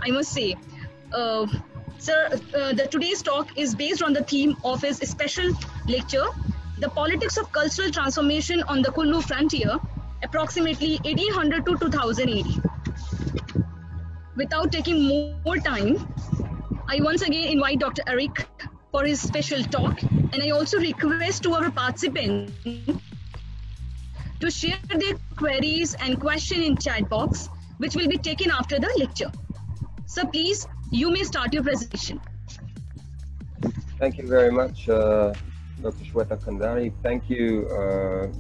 I must say. Sir, today's talk is based on the theme of his special lecture, The Politics of Cultural Transformation on the Kullu Frontier, approximately 1800 to 2000 AD. Without taking more time, I once again invite Dr. Eric for his special talk, and I also request to our participants to share their queries and question in chat box, which will be taken after the lecture. So please, you may start your presentation. Thank you very much, Dr. Shweta Kandari. Thank you,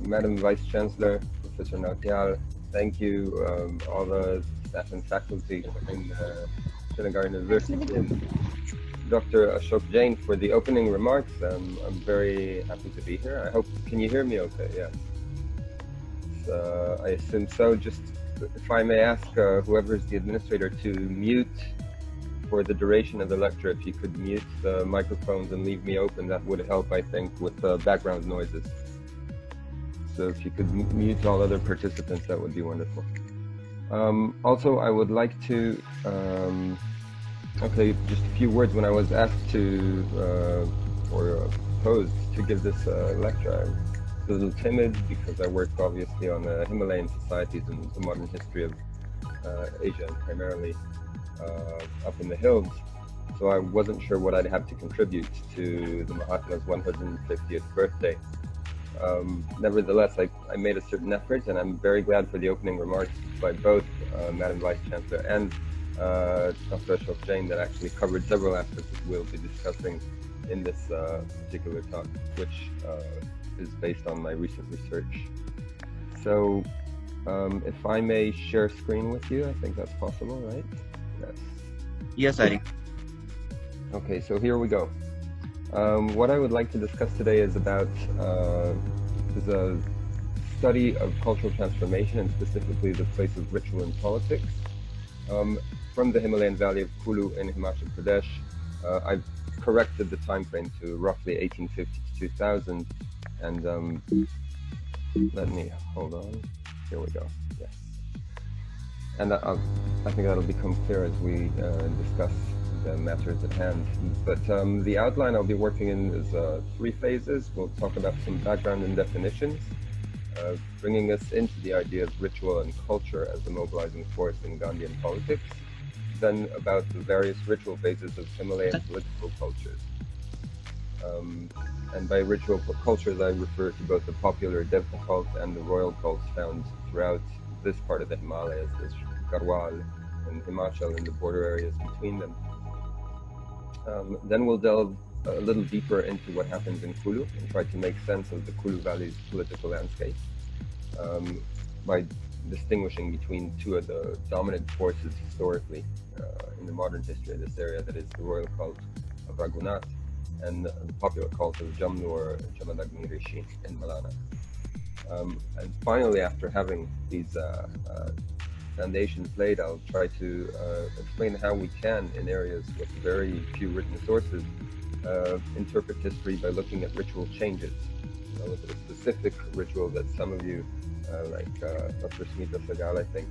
Madam Vice Chancellor, Professor Nautiyal. Thank you, all the staff and faculty in Srinagar University, and Dr. Ashok Jain for the opening remarks. I'm very happy to be here. I hope, can you hear me okay? Yeah. I assume so. Just if I may ask whoever is the administrator to mute for the duration of the lecture, if you could mute the microphones and leave me open, that would help, I think, with background noises. So if you could mute all other participants, that would be wonderful. Also, I would like to, okay, just a few words. When I was asked to, or posed to give this lecture, I was a little timid because I work obviously on the Himalayan societies and the modern history of Asia, and primarily up in the hills. So I wasn't sure what I'd have to contribute to the Mahatma's 150th birthday. Nevertheless, I made a certain effort, and I'm very glad for the opening remarks by both Madam Vice Chancellor and Dr. Ashok Jain that actually covered several aspects that we'll be discussing in this particular talk, which is based on my recent research. So if I may share screen with you, I think that's possible, right? Yes. Yes, Eric. Okay, so here we go. What I would like to discuss today is about is a study of cultural transformation, and specifically the place of ritual in politics. From the Himalayan valley of Kulu in Himachal Pradesh, I've corrected the time frame to roughly 1850 to 2000, and let me, hold on, here we go, yes. And I think that'll become clear as we discuss the matters at hand. But the outline I'll be working in is 3 phases. We'll talk about some background and definitions, bringing us into the idea of ritual and culture as a mobilizing force in Gandhian politics, then about the various ritual phases of Himalayan political cultures. And by ritual cultures, I refer to both the popular Devta cult and the royal cults found throughout this part of the Himalayas, this Garhwal and Himachal and the border areas between them. Then we'll delve a little deeper into what happens in Kulu and try to make sense of the Kulu Valley's political landscape by distinguishing between 2 of the dominant forces historically in the modern history of this area, that is the royal cult of Raghunath and the popular cult of Jamnu or Jamadagni Rishi in Malana. And finally, after having these foundations laid, I'll try to explain how we can, in areas with very few written sources, interpret history by looking at ritual changes. I'll look at a specific ritual that some of you, like Dr. Smita Sagal, I think,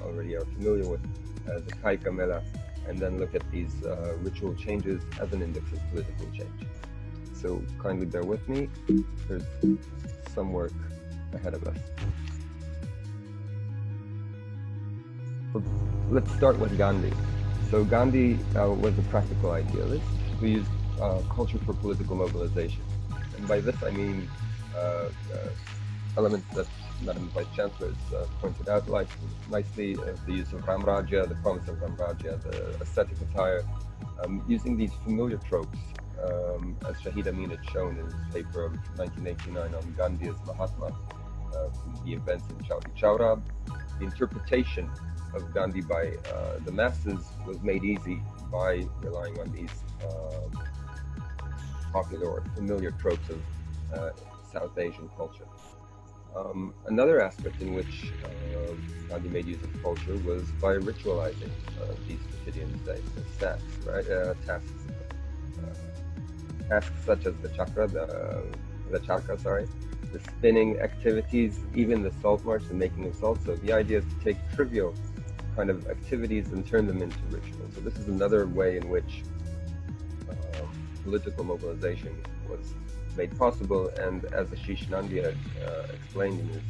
already are familiar with, the Kaika Mela, and then look at these ritual changes as an index of political change. So kindly bear with me. There's some work ahead of us. Let's start with Gandhi. So Gandhi was a practical idealist who used culture for political mobilization. And by this I mean elements that Madam Vice Chancellor has pointed out, like nicely the use of Ramrajya, the promise of Ramrajya, the ascetic attire, using these familiar tropes, as Shahid Amin had shown in his paper of 1989 on Gandhi as Mahatma, the events in Chowri Chowra. The interpretation of Gandhi by the masses was made easy by relying on these popular or familiar tropes of South Asian culture. Another aspect in which Gandhi made use of culture was by ritualizing these quotidian days, tasks, right? Tasks such as the charka, the spinning activities, even the salt march, the making of salt. So the idea is to take trivial kind of activities and turn them into rituals. So this is another way in which political mobilization was made possible. And as Ashish Nandia explained in his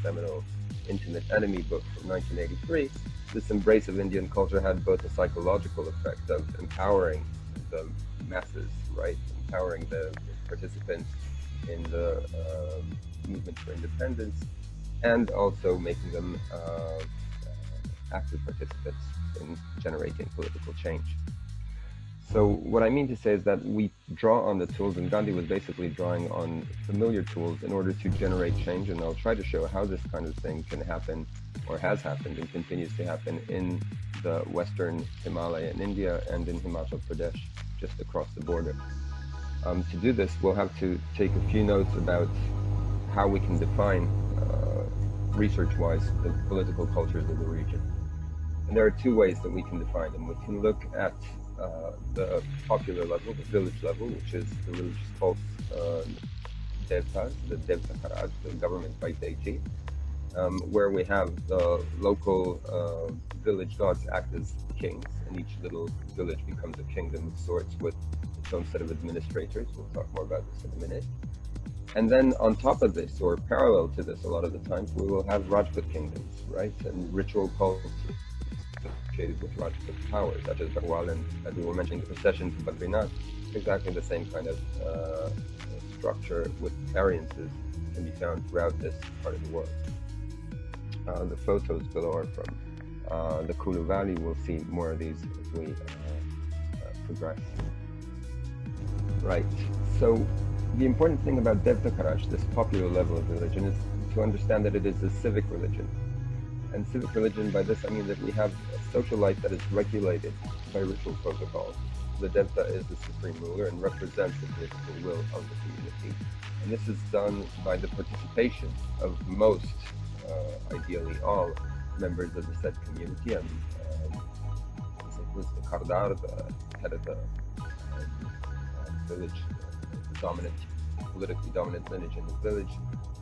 seminal Intimate Enemy book from 1983, this embrace of Indian culture had both a psychological effect of empowering the masses, right? Empowering the participants in the movement for independence, and also making them active participants in generating political change. So what I mean to say is that we draw on the tools, and Gandhi was basically drawing on familiar tools in order to generate change, and I'll try to show how this kind of thing can happen, or has happened and continues to happen in the Western Himalaya in India and in Himachal Pradesh, just across the border. To do this, we'll have to take a few notes about how we can define, research-wise, the political cultures of the region. And there are two ways that we can define them. We can look at the popular level, the village level, which is the religious cults, devtas, the Devta Kharaj, the government by deity, where we have the local village gods act as kings, and each little village becomes a kingdom of sorts with its own set of administrators. We'll talk more about this in a minute. And then on top of this, or parallel to this a lot of the times, we will have Rajput kingdoms, right? And ritual cults associated with Rajput powers, such as Garhwal, and as we were mentioning, the procession to Badrinath, exactly the same kind of structure with variances can be found throughout this part of the world. The photos below are from the Kulu Valley. We'll see more of these as we progress. Right, so the important thing about Devta Kharaj, this popular level of religion, is to understand that it is a civic religion. And civic religion, by this I mean that we have a social life that is regulated by ritual protocols. The Devta is the supreme ruler and represents the political will of the community. And this is done by the participation of most, ideally all, members of the said community. And this includes the Kardar, the head of the village, the dominant, politically dominant lineage in the village,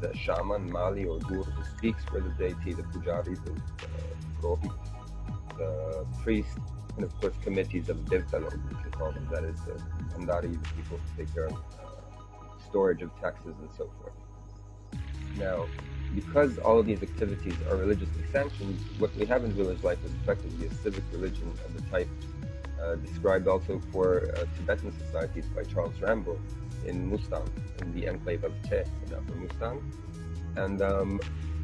the shaman, Mali or Gur, who speaks for the deity, the pujari, the Rohit, the priest, and of course committees of Devtalog, which we call them, that is the Bhandari, the people who take care of storage of taxes and so forth. Now, because all of these activities are religiously sanctioned, what we have in village life is effectively a civic religion of the type described also for Tibetan societies by Charles Rambo in Mustan, in the enclave of Te in Upper Mustan. And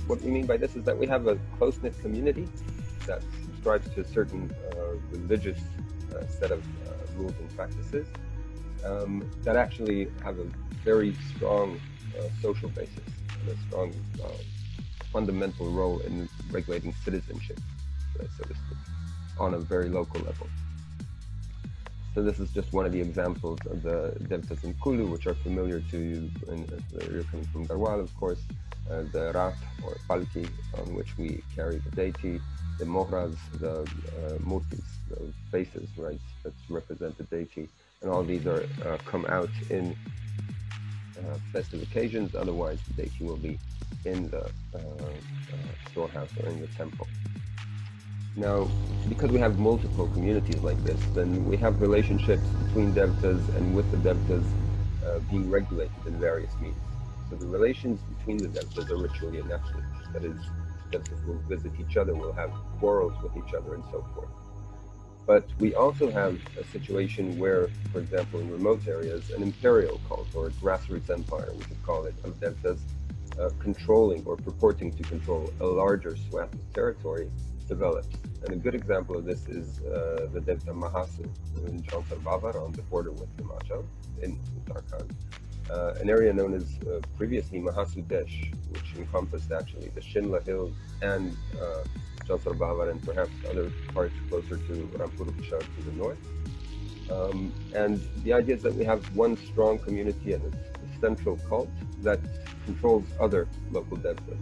what we mean by this is that we have a close-knit community that subscribes to a certain religious set of rules and practices that actually have a very strong social basis and a strong fundamental role in regulating citizenship, so to speak, on a very local level. So this is just one of the examples of the Devtas in Kulu, which are familiar to you, and you're coming from Garhwal, of course, the Rath or Palki, on which we carry the deity, the Mohras, the murtis, the faces, right, that represent the deity, and all these are come out in festive occasions. Otherwise, the deity will be in the storehouse or in the temple. Now, because we have multiple communities like this, then we have relationships between Devtas and with the Devtas being regulated in various means. So the relations between the Devtas are ritually enacted. That is, Devtas will visit each other, will have quarrels with each other, and so forth. But we also have a situation where, for example, in remote areas, an imperial cult or a grassroots empire, we could call it, of Devtas controlling or purporting to control a larger swath of territory develops. And a good example of this is the Devta Mahasu in Chansar Bavar on the border with Himachal in Uttarakhand, an area known as previously Mahasu Desh, which encompassed actually the Shimla Hills and Chansar Bavar and perhaps other parts closer to Rampur Bishar to the north. And the idea is that we have one strong community and a central cult that controls other local Devtas.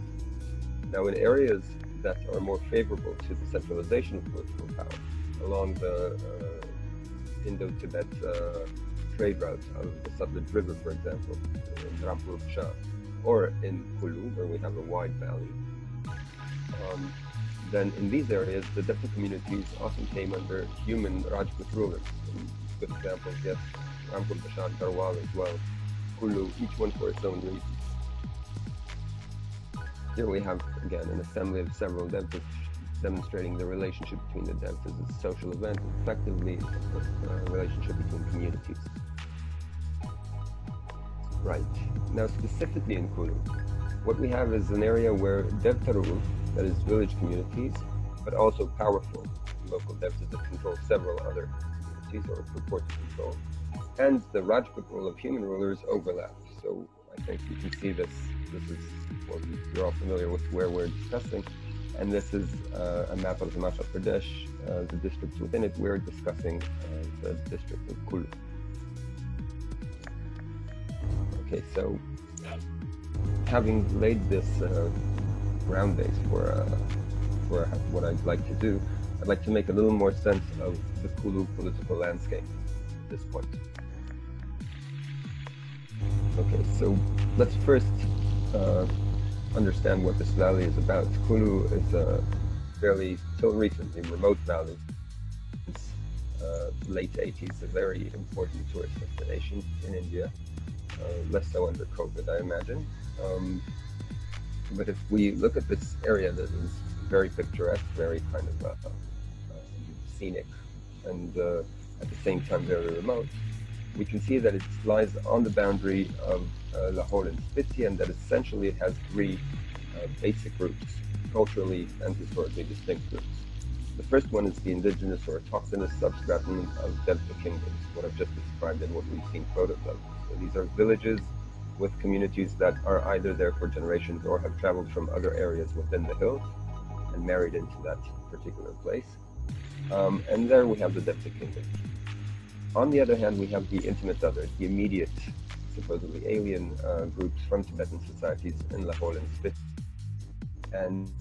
Now, in areas that are more favorable to the centralization of political power, along the Indo-Tibet trade routes of the Sutlej River, for example, in Rampur Bishar, or in Kulu, where we have a wide valley, then in these areas, the Debta communities often came under human Rajput rulers. And good examples, yes, Ramkul Bashan, Garhwal as well, Kullu, each one for its own reason. Here we have, again, an assembly of several Devtas demonstrating the relationship between the Devtas as a social event, effectively a relationship between communities. Right. Now, specifically in Kullu, what we have is an area where Devta rule, that is village communities, but also powerful local Devtas that control several other communities or purport to control, and the Rajput rule of human rulers overlap. So I think you can see this. This is what you're all familiar with where we're discussing. And this is a map of Himachal Pradesh, the districts within it. We're discussing the district of Kullu. Okay, so having laid this ground base for what I'd like to do, I'd like to make a little more sense of the Kullu political landscape at this point. Okay, so let's first understand what this valley is about. Kullu is a fairly, till recently, remote valley. It's late 80s, a very important tourist destination in India, less so under COVID, I imagine. But if we look at this area that is very picturesque, very kind of scenic, and at the same time very remote, we can see that it lies on the boundary of Lahaul and Spiti, and that essentially it has three basic groups, culturally and historically distinct groups. The first one is the indigenous or autochthonous substratum of Devta kingdoms, what I've just described and what we've seen photos of. So these are villages with communities that are either there for generations or have traveled from other areas within the hills and married into that particular place. And there we have the Devta kingdom. On the other hand, we have the intimate others, the immediate, supposedly alien groups from Tibetan societies in Lahaul and Spiti. And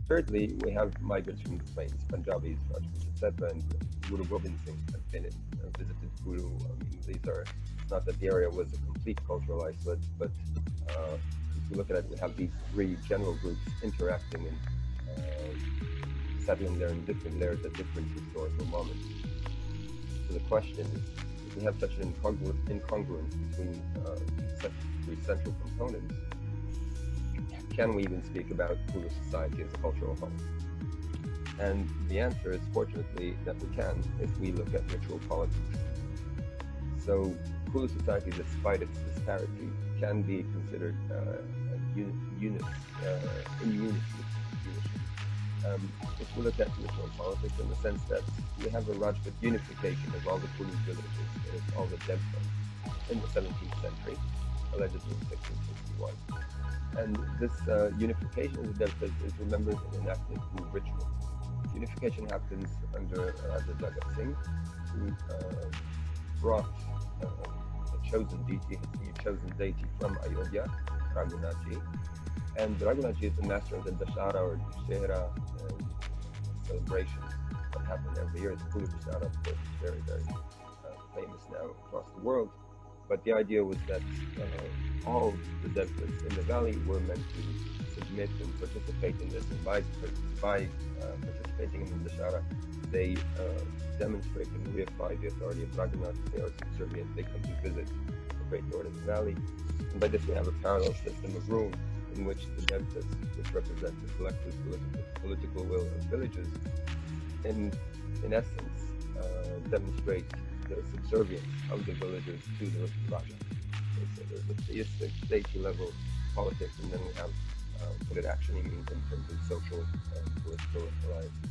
thirdly, we have migrants from the plains, Punjabis, Rajputs, etc. And Guru Gobind Singh have been visited Kullu. I mean, these are, not that the area was a complete cultural isolate, but if we look at it, we have these three general groups interacting and settling there in different layers at different historical moments. So the question is, if we have such an incongruence between such three central components, can we even speak about Kullu society as a cultural home? And the answer is, fortunately, that we can if we look at ritual politics. So Kullu society, despite its disparity, can be considered in unity. If we look at ritual politics in the sense that we have a Rajput unification of all the Kullu villages, all the Devtas, in the 17th century, allegedly in 1661. And this unification of the Devtas is remembered and enacted through ritual. Unification happens under Raja Jagat Singh, who brought a chosen deity from Ayodhya, Raghunathji. And Raghunathji is the master of the Dashara or Dussehra celebration that happen every year. The Kullu Dashara, of course, is very, very famous now across the world. But the idea was that all the Devtas in the valley were meant to submit and participate in this, and by participating in the Dashara, they demonstrate and reify the authority of Raghunath. They are subservient, they come to visit the great Lord of the valley. And by this we have a parallel system of rule in which the Devtas, which represent the collective political will of villages, in essence demonstrate the subservience of the villagers to the Raja. So there's a theistic, deity level politics, and then we have what it actually means in terms of social and political alliances.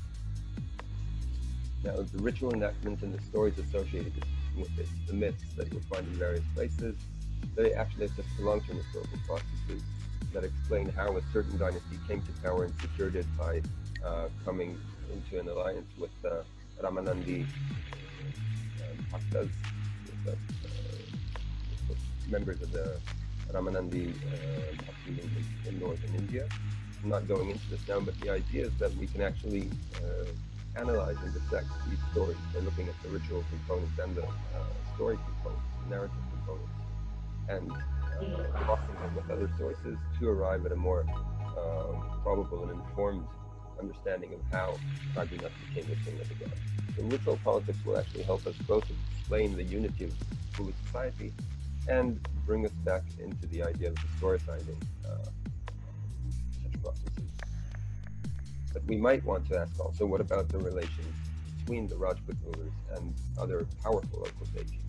Now, the ritual enactment and the stories associated with it, the myths that you'll find in various places, they actually just long-term historical processes that explain how a certain dynasty came to power and secured it by coming into an alliance with Ramanandi Bhaktas, with members of the Ramanandi Bhakti movement in northern India. I'm not going into this now, but the idea is that we can actually analyze and dissect these stories by looking at the ritual components and the story components, the narrative components, and crossing them with other sources to arrive at a more probable and informed understanding of how Ragunat became the king of the gods. So ritual politics will actually help us both explain the unity of Kulu society and bring us back into the idea of historicizing such processes. But we might want to ask also, what about the relation between the Rajput rulers and other powerful local deities?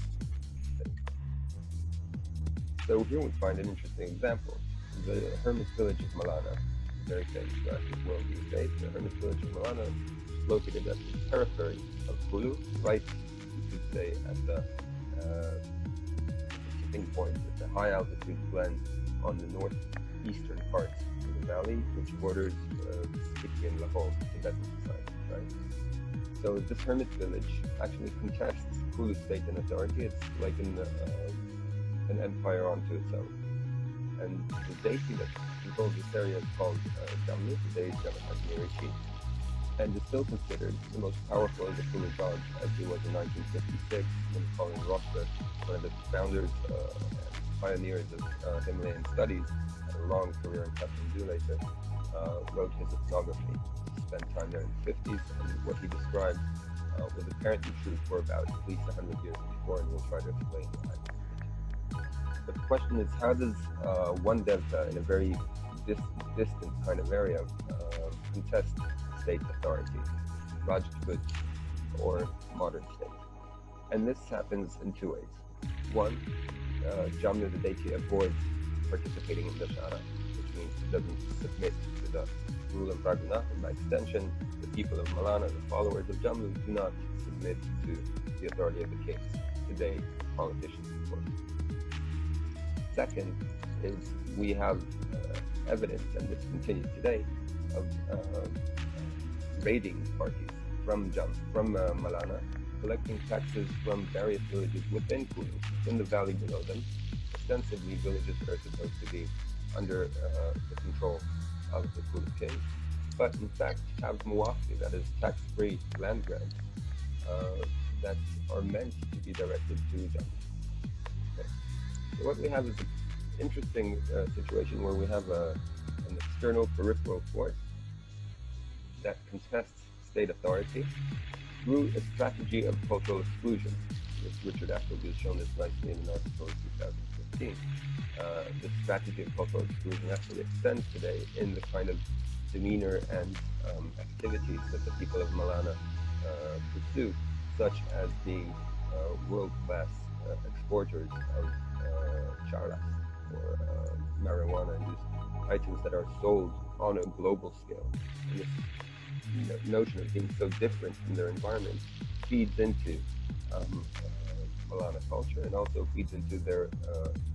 So here we find an interesting example. The hermit village of Malana, very famous Rajput world these days. The hermit village of Malana is located at the periphery of Kulu, right, you could say, at the tipping point, at the high altitude glen on the northeastern part of the valley, which borders Spiti and Lahore, Tibetan society, right? So this hermit village actually contests Kulu state and authority. It's like an empire unto itself. And the deity that controls this area is called Jamnu, today is Jagannath Rishi, and is still considered the most powerful of the Kulu gods, as he was in 1956 when Colin Rothberg, one of the founders and pioneers of Himalayan studies, had a long career in Kathmandu later, wrote his ethnography. He spent time there in the 50s, and what he described was apparently true for about at least 100 years before, and we'll try to explain why. But the question is, how does one devta in a very distant kind of area contest state authority, Rajput or modern state? And this happens in two ways. One, Jamnu, the deity, avoids participating in Dashara, which means he doesn't submit to the rule of Raghunath, and by extension, the people of Malana, the followers of Jamnu, do not submit to the authority of the kings, today politicians, of course. Second is we have evidence, and this continues today, of raiding parties from Malana, collecting taxes from various villages within Kulu, in the valley below them, ostensibly villages that are supposed to be under the control of the Kulu king, but in fact have muwafti, that is tax-free land grants, that are meant to be directed to Jammu. Okay. So what we have is an interesting situation where we have an external peripheral force that contests state authority through a strategy of cultural exclusion, which Richard Appleby has shown this nicely in an article in 2015. This strategy of cultural exclusion actually extends today in the kind of demeanor and activities that the people of Malana pursue, such as being world-class exporters of charas, or marijuana-induced items that are sold on a global scale. And this notion of being so different from their environment feeds into Malana culture, and also feeds into their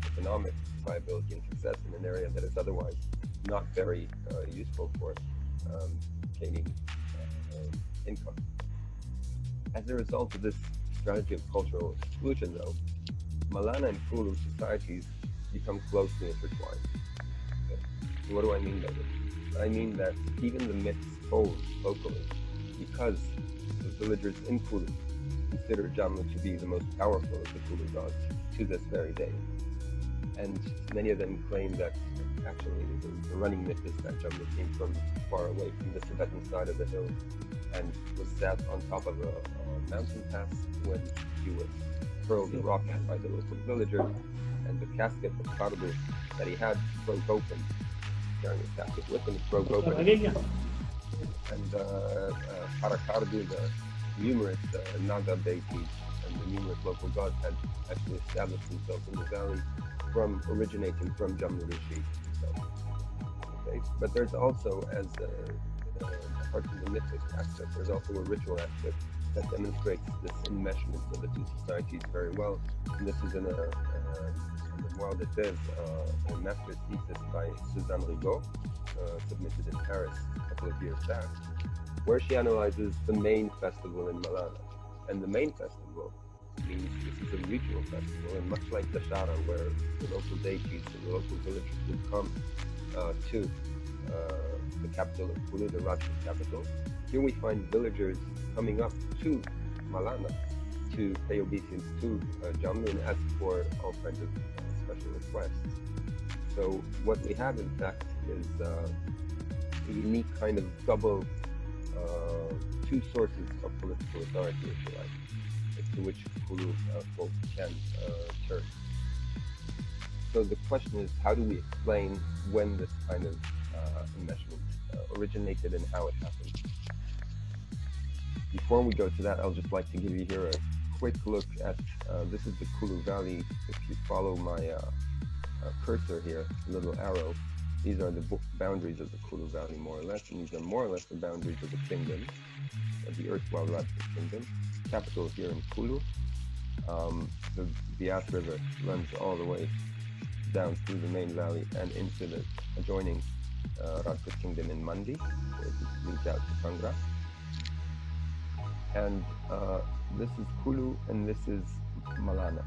economic viability and success in an area that is otherwise not very useful for gaining income. As a result of this strategy of cultural exclusion, though, Malana and Kulu societies become closely intertwined. Okay. So what do I mean by this? I mean that even the myths told locally, because the villagers in Kulu consider Jammu to be the most powerful of the Kulu gods to this very day. And many of them claim that actually the running myth is that Jammu came from far away from the Tibetan side of the hill and was sat on top of a mountain pass when he was hurled a rock at by the local villagers, and the casket of Kardu that he had broke open, carrying his casket with him, broke open. And Karakardu, the numerous Naga deities and the numerous local gods had actually established themselves in the valley, originating from Jamnu Rishi himself. Okay? But there's also, as apart from the mythic aspect, there's also a ritual aspect that demonstrates this enmeshment of the two societies very well. And this is in a memoir that says a master's thesis by Suzanne Rigaud, submitted in Paris a couple of years back, where she analyzes the main festival in Malana. And the main festival means this is a regional festival, and much like Dashara, where the local deities and the local villagers would come to the capital of Kulu, the Rajput capital, here we find villagers coming up to Malana to pay obeisance to Jammu and ask for all kinds of special requests. So what we have, in fact, is a unique kind of double two sources of political authority, if you like, to which Kulu folk can turn. So the question is, how do we explain when this kind of enmeshment originated and how it happened? Before we go to that, I'll just like to give you here a quick look at, this is the Kulu Valley. If you follow my cursor here, little arrow, these are the boundaries of the Kulu Valley, more or less, and these are more or less the boundaries of the kingdom, of the erstwhile Rajput kingdom. Capital here in Kulu. The Bias River runs all the way down through the main valley and into the adjoining Rajput kingdom in Mandi, where it leads out to Kangra. And this is Kulu, and this is Malana.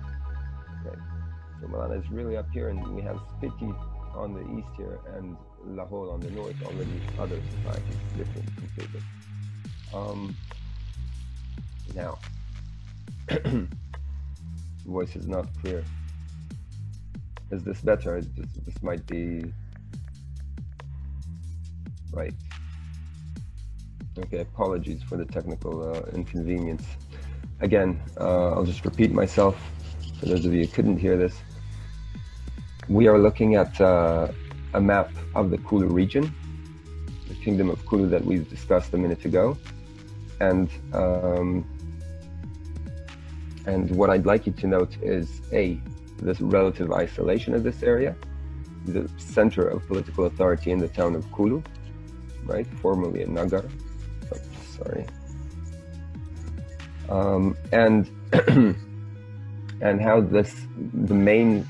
Okay. So Malana is really up here, and we have Spiti on the east here and Lahore on the north, already other societies, different completely. Now, voice is not clear. Is this better? This might be right. Okay, apologies for the technical inconvenience. Again, I'll just repeat myself for those of you who couldn't hear this. We are looking at a map of the Kulu region, the kingdom of Kulu that we discussed a minute ago. And what I'd like you to note is this relative isolation of this area, the center of political authority in the town of Kulu, right? Formerly a Nagar. Oh, sorry. And how the main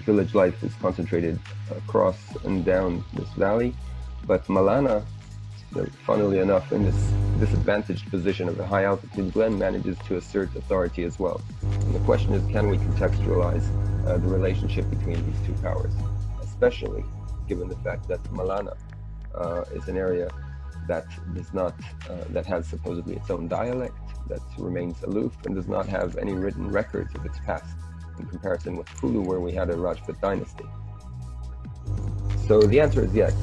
village life is concentrated across and down this valley, but Malana, funnily enough, in this disadvantaged position of a high altitude glen, manages to assert authority as well. And the question is, can we contextualize the relationship between these two powers, especially given the fact that Malana is an area that does not, that has supposedly its own dialect, that remains aloof and does not have any written records of its past, in comparison with Kulu, where we had a Rajput dynasty. So the answer is yes.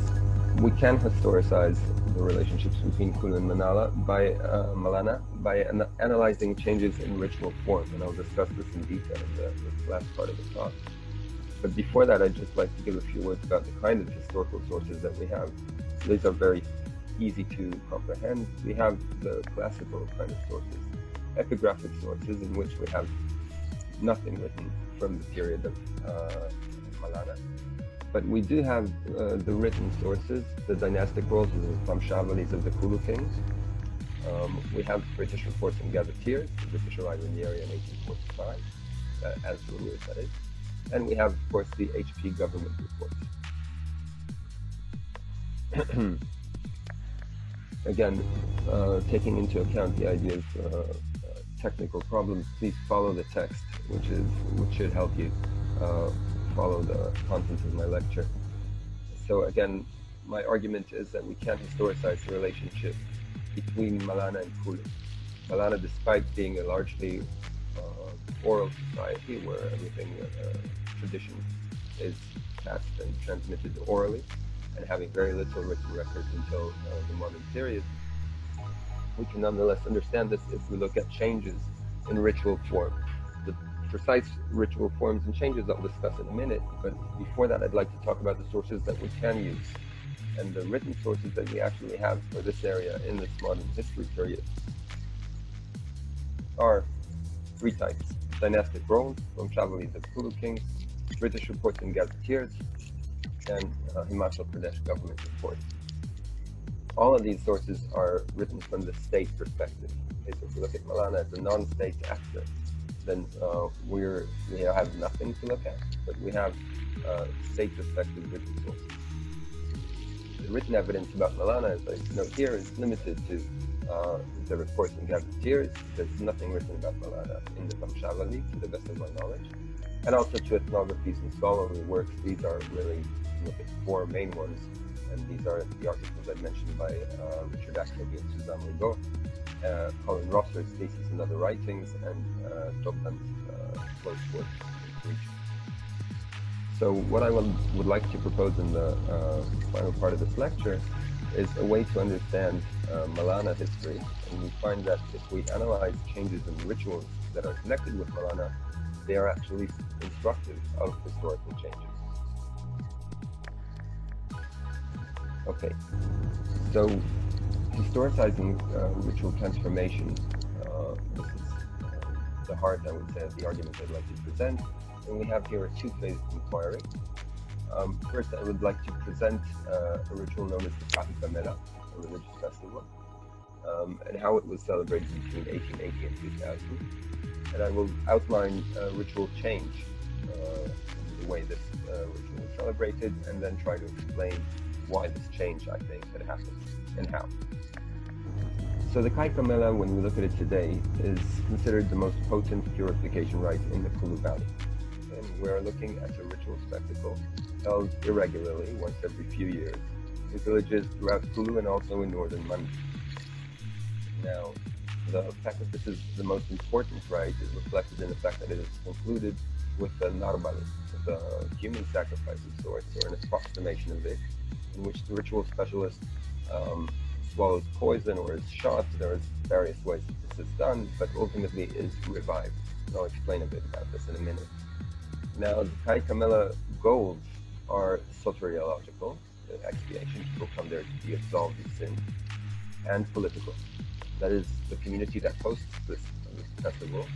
We can historicize the relationships between Kulu and Malana by analyzing changes in ritual form, and I'll discuss this in detail in the last part of the talk. But before that, I'd just like to give a few words about the kind of historical sources that we have. These are very easy to comprehend. We have the classical kind of sources, epigraphic sources, in which we have nothing written from the period of Malana. But we do have the written sources, the dynastic rolls, the Vamshavalis of the Kulu kings. We have British reports and gazetteers. The British arrived in the area in 1845, as Louis that is. And we have, of course, the HP government reports. Again, taking into account the idea of technical problems, please follow the text, which should help you follow the content of my lecture. So again, my argument is that we can't historicize the relationship between Malana and Kulu. Malana, despite being a largely oral society where everything, tradition is passed and transmitted orally, and having very little written records until the modern period, we can nonetheless understand this if we look at changes in ritual form. The precise ritual forms and changes I'll discuss in a minute, but before that I'd like to talk about the sources that we can use. And the written sources that we actually have for this area in this modern history period are three types: dynastic rolls, Vamshavalis of Kulu kings, British reports and gazetteers, and Himachal Pradesh government reports. All of these sources are written from the state perspective. Okay, so if we look at Malana as a non-state actor, then we have nothing to look at, but we have state perspective written sources. The written evidence about Malana, as I note here, is limited to the reports and gazetteers. There's nothing written about Malana in the Vamshavali, to the best of my knowledge, and also to ethnographies and scholarly works. These are really, look at four main ones, and these are the articles I mentioned by Richard Ackleby and Suzanne Rigaud, Colin Rosser's thesis and other writings, and Dobland's close work in Greek. So what I would like to propose in the final part of this lecture is a way to understand Malana history, and we find that if we analyze changes in rituals that are connected with Malana, they are actually instructive of historical changes. Okay, so historicizing ritual transformation, this is the heart, I would say, of the argument I'd like to present. And we have here a two-phase inquiry. First, I would like to present a ritual known as the Kahi Kamela, a religious festival, and how it was celebrated between 1880 and 2000. And I will outline ritual change, the way this ritual was celebrated, and then try to explain why this change, I think, had happened and how. So the Kahi Kamela, when we look at it today, is considered the most potent purification rite in the Kulu Valley. And we're looking at a ritual spectacle held irregularly, once every few years, in villages throughout Kulu and also in northern Mandi. Now, the fact that this is the most important rite is reflected in the fact that it is concluded with a narbal, with a human sacrifice of sorts, or an approximation of it, in which the ritual specialist swallows poison or is shot. There's various ways that this is done, but ultimately is revived. And I'll explain a bit about this in a minute. Now, the Kahi Kamela goals are soteriological, expiation, people come there to be absolved of sin, and political. That is, the community that hosts this festival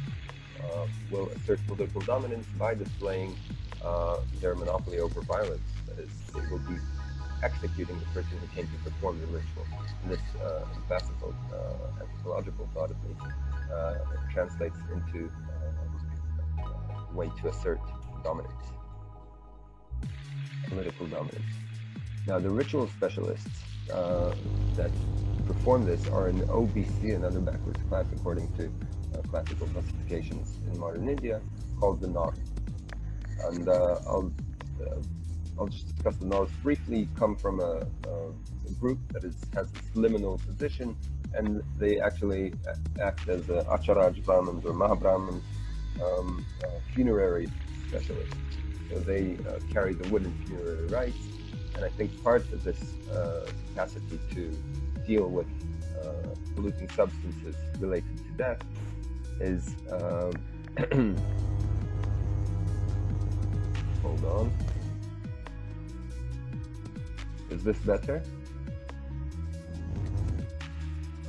will assert political dominance by displaying their monopoly over violence. That is, they will be executing the person who came to perform the ritual. And this classical anthropological thought of me translates into a way to assert dominance, political dominance. Now, the ritual specialists that perform this are an OBC, another backwards class according to classical classifications in modern India, called the Nar. And I'll just discuss the Nars briefly. Come from a group that has this liminal position, and they actually act as Acharaj Brahmins or Mahabrahmins, funerary specialists. So they carry the wooden funerary rites, and I think part of this capacity to deal with polluting substances related to death is hold on. Is this better?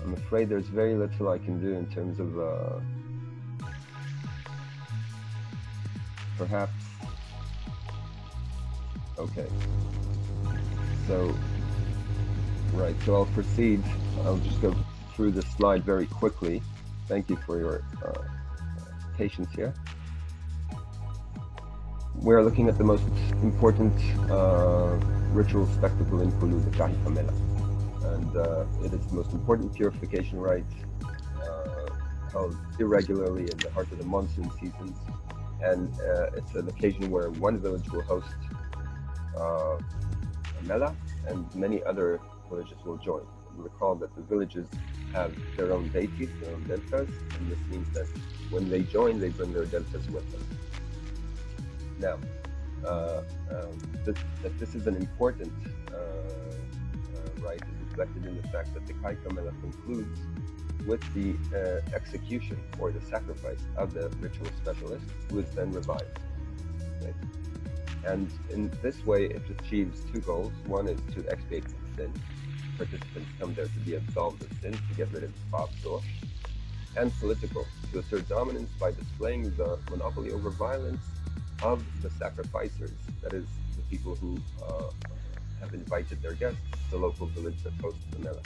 I'm afraid there's very little I can do in terms of perhaps. Okay. So, right, so I'll proceed. I'll just go through this slide very quickly. Thank you for your patience here. We're looking at the most important ritual spectacle in Kulu, the Kahi Kamela. And it is the most important purification rite held irregularly in the heart of the monsoon seasons. And it's an occasion where one village will host a mela, and many other villages will join. Recall that the villages have their own deities, their own deltas, and this means that when they join, they bring their deltas with them. Now, that this is an important rite is reflected in the fact that the Kahi Kamela concludes with the execution or the sacrifice of the ritual specialist, who is then revived. Okay? And in this way, it achieves two goals. One is to expiate sin. Participants come there to be absolved of sin, to get rid of Babzor. And political, to assert dominance by displaying the monopoly over violence of the sacrificers, that is, the people who have invited their guests, the local village that hosts the mela.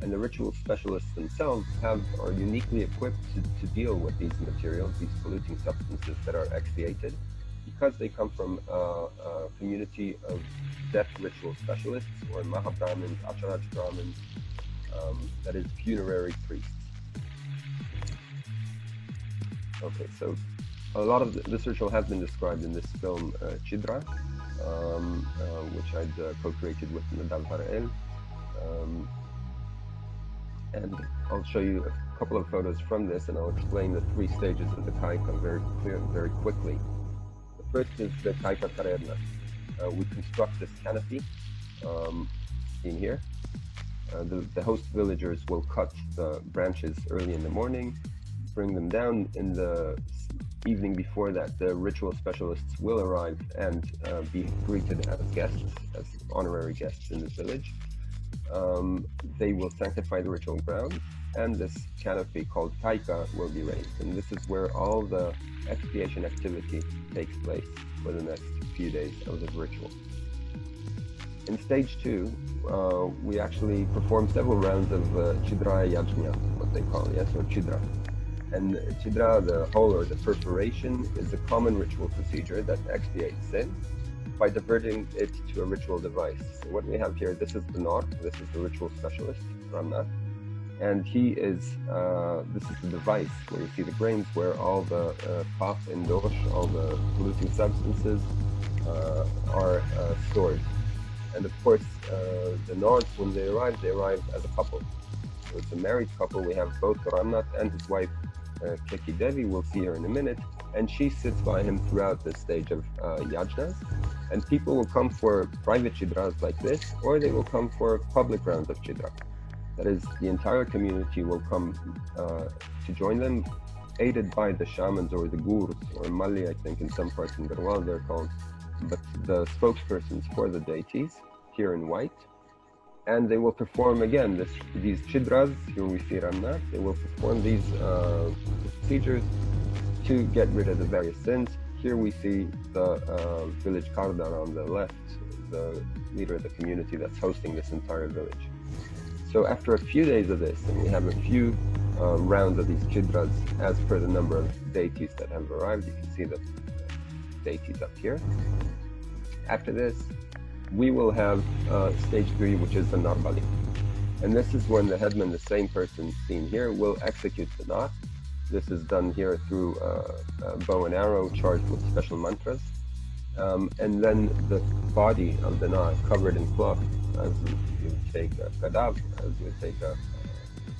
And the ritual specialists themselves are uniquely equipped to deal with these materials, these polluting substances that are expiated, because they come from a community of death ritual specialists, or Mahabrahmins, Acharaj Brahmins, that is, funerary priests. Okay, so a lot of this ritual has been described in this film, Chidra, which I'd co-created with Nadav Harel. And I'll show you a couple of photos from this, and I'll explain the three stages of the Kaika very quickly. The first is the Kaika Karerna. We construct this canopy seen here. The host villagers will cut the branches early in the morning, bring them down. In the evening before that, the ritual specialists will arrive and be greeted as guests, as honorary guests in the village. They will sanctify the ritual ground, and this canopy called kaika will be raised. And this is where all the expiation activity takes place for the next few days of the ritual. In stage 2, we actually perform several rounds of chidra yajna, what they call, yes, or chidra. And chidra, the hole or the perforation, is a common ritual procedure that expiates sin by diverting it to a ritual device. So what we have here, this is the Nar, this is the ritual specialist, Ramnat, and he is, this is the device where you see the grains, where all the paf and dosh, all the polluting substances are stored. And of course, the Nars, when they arrive as a couple. So it's a married couple. We have both Ramnat and his wife, Keki Devi. We'll see her in a minute. And she sits by him throughout the stage of yajnas. And people will come for private chidras like this, or they will come for public rounds of chidra. That is, the entire community will come to join them, aided by the shamans or the gurus, or Malli, I think, in some parts in Garhwal they're called, but the spokespersons for the deities, here in white. And they will perform again these chidras. Here we see Ramnat. They will perform these procedures to get rid of the various sins. Here we see the village Kardar on the left, the leader of the community that's hosting this entire village. So after a few days of this, and we have a few rounds of these chidras as per the number of deities that have arrived. You can see the deities up here. After this, we will have stage 3, which is the Narbali. And this is when the headman, the same person seen here, will execute the Nar. This is done here through a bow and arrow charged with special mantras. And then the body of the Nar, covered in cloth, as you would take a kadav, as you would take a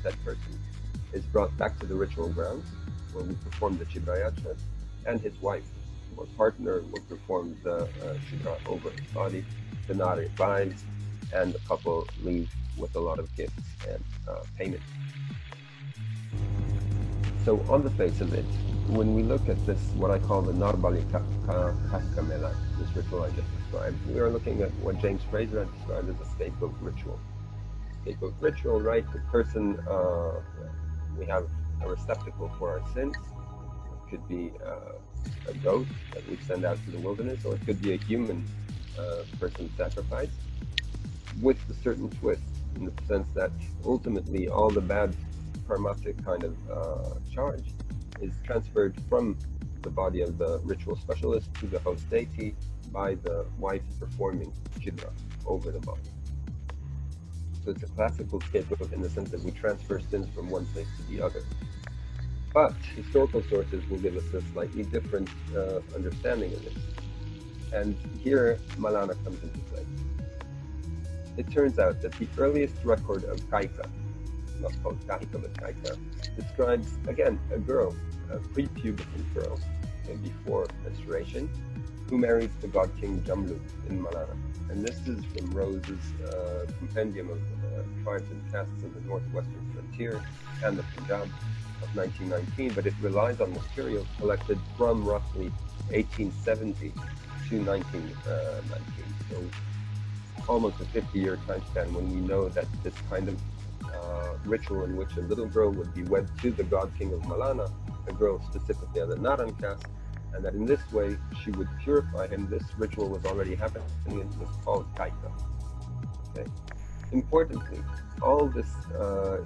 dead person, is brought back to the ritual grounds where we perform the chidra yajnas, and his wife or partner will perform the chidra over his body. The Nar revives, and the couple leave with a lot of gifts and payment. So on the face of it, when we look at this, what I call the Narbali Kaskamela, this ritual I just described, we are looking at what James Fraser had described as a scapegoat ritual. Scapegoat ritual, right? The person, we have a receptacle for our sins. It could be a goat that we send out to the wilderness, or it could be a human person sacrifice, with a certain twist, in the sense that ultimately all the bad karmatic kind of charge is transferred from the body of the ritual specialist to the host deity by the wife performing chidra over the body. So it's a classical scapegoat in the sense that we transfer sins from one place to the other. But historical sources will give us a slightly different understanding of this. And here Malana comes into play. It turns out that the earliest record of Kaika, not called Kaika but Kaika, describes, again, a girl, a prepubescent girl, before menstruation, who marries the god king Jamlut in Malana. And this is from Rose's Compendium of Tribes and Castes in the Northwestern Frontier and the Punjab of 1919, but it relies on material collected from roughly 1870 to 1919. So almost a 50-year time span when we know that this kind of ritual in which a little girl would be wed to the god king of Malana, a girl specifically of the Naran caste, and that in this way she would purify him. This ritual was already happening, and it was called Kaika. Okay. Importantly, all this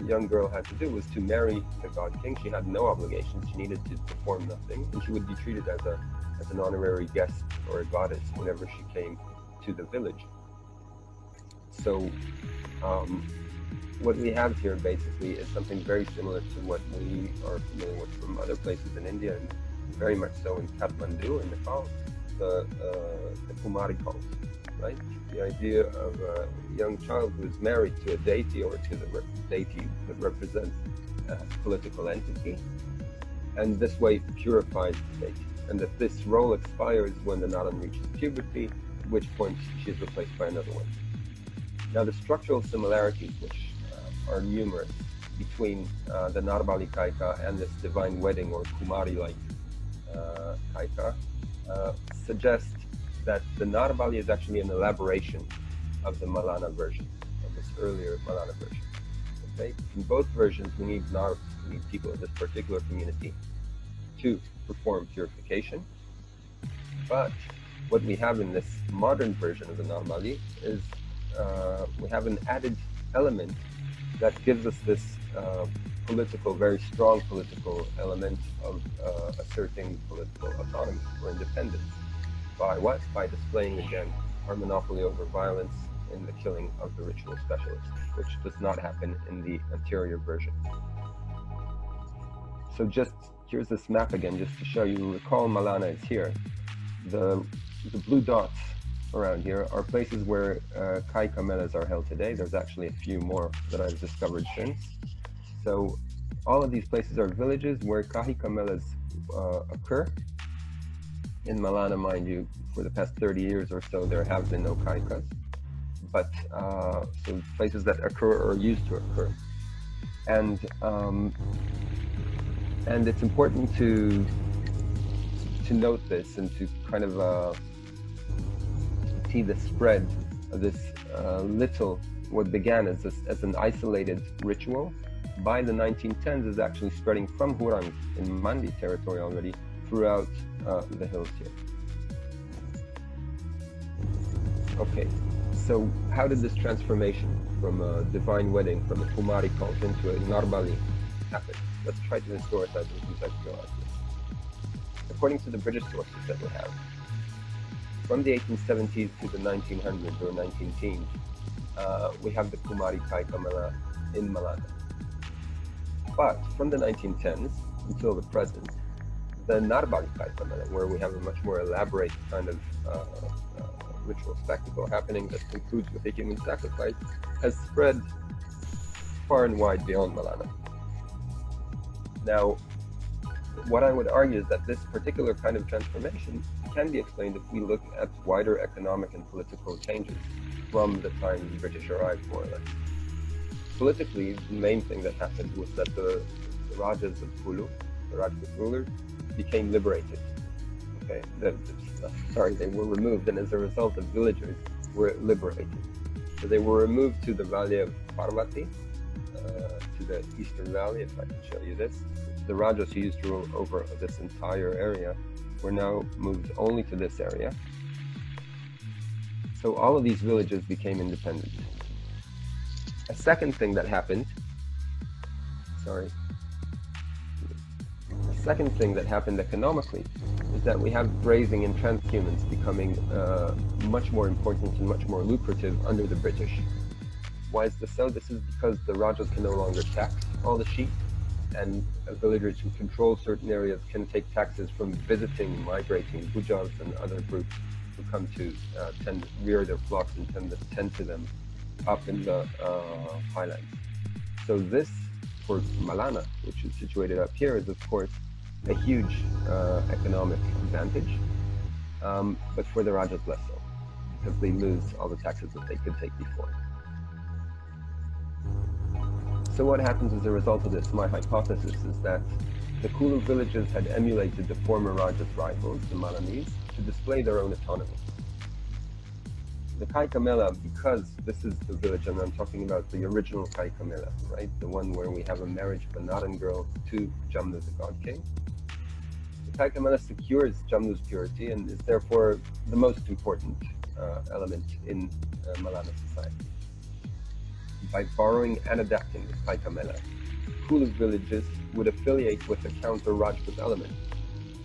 young girl had to do was to marry the god king. She had no obligations. She needed to perform nothing, and she would be treated as an honorary guest or a goddess whenever she came to the village. So what we have here basically is something very similar to what we are familiar with from other places in India, and very much so in Kathmandu, in Nepal, the Kumari cult, right? The idea of a young child who is married to a deity or to the deity that represents a political entity, and this way purifies the deity. And that this role expires when the Naran reaches puberty, at which point she is replaced by another one. Now, the structural similarities, which are numerous, between the Narbali Kaika and this divine wedding or Kumari-like Kaika suggest that the Narbali is actually an elaboration of the Malana version, of this earlier Malana version. Okay? In both versions, we need Narbs, we need people in this particular community to perform purification. But what we have in this modern version of the Narbali is we have an added element that gives us this political, very strong political element of asserting political autonomy or independence. By what? By displaying again our monopoly over violence in the killing of the ritual specialists, which does not happen in the anterior version. So just here's this map again, just to show you. Recall Malana is here. The blue dots around here are places where Kaika Melas are held today. There's actually a few more that I've discovered since. So all of these places are villages where Kaika Melas occur. In Malana, mind you, for the past 30 years or so, there have been no Kaikas. But so places that occur or used to occur. And it's important to note this and to kind of see the spread of this what began as an isolated ritual by the 1910s is actually spreading from Hurang in Mandi territory already throughout the hills here. Okay, so how did this transformation from a divine wedding, from a Kumari cult into a Narbali happen? Let's try to historicize and contextualize this. According to the British sources that we have, from the 1870s to the 1900s or 1910s, we have the Kumari Kaika Mela in Malana. But from the 1910s until the present, the Narbali Kaika Mela, where we have a much more elaborate kind of ritual spectacle happening that concludes with a human sacrifice, has spread far and wide beyond Malana. Now, what I would argue is that this particular kind of transformation can be explained if we look at wider economic and political changes from the time the British arrived, more or less. Politically, the main thing that happened was that the Rajas of Kulu, the Rajput rulers, became liberated. Okay, they were removed, and as a result, the villagers were liberated. So they were removed to the valley of Parvati, to the eastern valley, if I can show you this. The Rajas who used to rule over this entire area were now moved only to this area. So all of these villages became independent. A second thing that happened, economically is that we have grazing and transhumance becoming much more important and much more lucrative under the British. Why is this so? This is because the Rajas can no longer tax all the sheep, and villagers who control certain areas can take taxes from visiting, migrating Bujals and other groups who come to rear their flocks and tend to them up in the highlands. So this, for Malana, which is situated up here, is of course a huge economic advantage, but for the Rajas less so, because they lose all the taxes that they could take before. So what happens as a result of this? My hypothesis is that the Kulu villages had emulated the former Rajas' rivals, the Malanese, to display their own autonomy. The Kaika Mela, because this is the village, and I'm talking about the original Kaika Mela, right? The one where we have a marriage of a Naran girl to Jamnu, the god king. The Kaika Mela secures Jamnu's purity and is therefore the most important element in Malana society. By borrowing and adapting the Kaika Mela, Kulu villages would affiliate with a counter-Rajput element,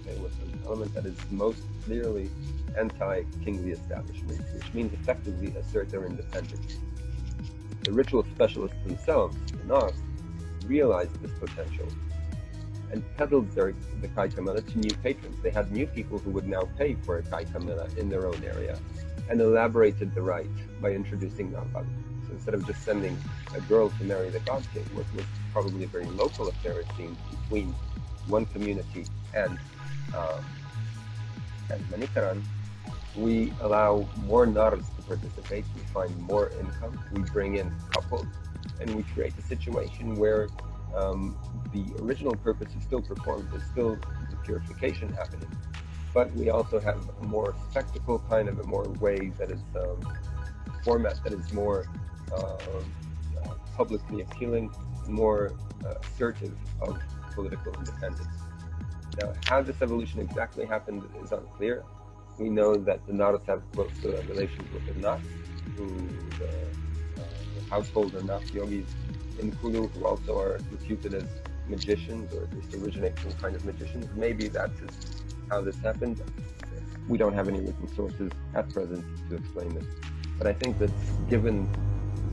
okay, with an element that is most clearly anti-kingly establishment, which means effectively assert their independence. The ritual specialists themselves, the Nars, realized this potential and peddled the Kaika Mela to new patrons. They had new people who would now pay for a Kaika Mela in their own area, and elaborated the rite by introducing Narbali. So instead of just sending a girl to marry the god king, what was probably a very local affair, it seemed, between one community and Manikaran, we allow more Nars to participate, we find more income, we bring in couples, and we create a situation where the original purpose is still performed, there's still the purification happening, but we also have a more spectacle kind of a more way that is format that is more publicly appealing, more assertive of political independence. Now, how this evolution exactly happened is unclear. We know that the Naras have close relations with the Nas, who the household of Nas yogis in Kulu, who also are reputed as magicians, or at least originate some kind of magicians. Maybe that's how this happened. We don't have any written sources at present to explain this. But I think that given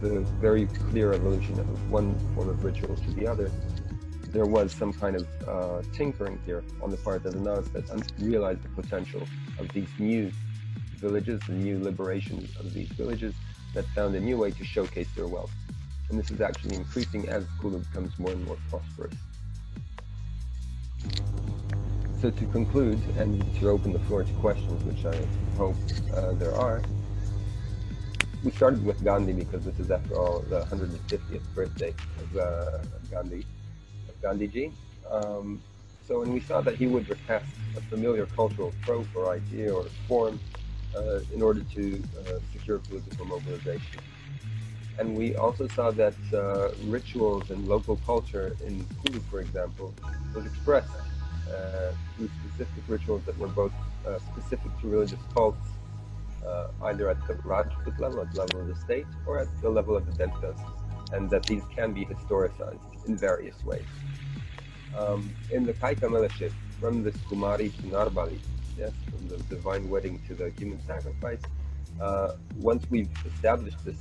the very clear evolution of one form of ritual to the other, there was some kind of tinkering here on the part of the Nas that realized the potential of these new villages, the new liberations of these villages that found a new way to showcase their wealth. And this is actually increasing as Kulu becomes more and more prosperous. So to conclude, and to open the floor to questions, which I hope there are, we started with Gandhi because this is, after all, the 150th birthday of Gandhiji. So when we saw that he would recast a familiar cultural trope or idea or form in order to secure political mobilization. And we also saw that rituals and local culture in Kulu, for example, was expressed through specific rituals that were both specific to religious cults, either at the Rajput level, at the level of the state, or at the level of the Devtas, and that these can be historicized in various ways. In the Kaika Melaship, from this Kumari to Narbali, yes, from the divine wedding to the human sacrifice, once we've established this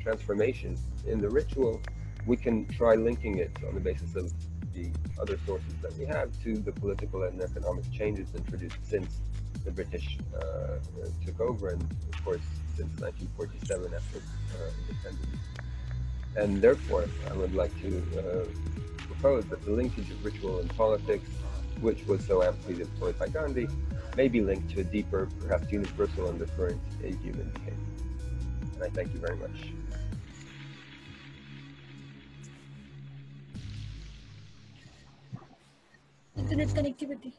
transformation in the ritual, we can try linking it on the basis of the other sources that we have to the political and economic changes introduced since the British took over, and of course since 1947 after independence. And therefore, I would like to propose that the linkage of ritual and politics, which was so aptly deployed by Gandhi, may be linked to a deeper, perhaps universal undercurrent in human behavior. And I thank you very much. Internet connectivity.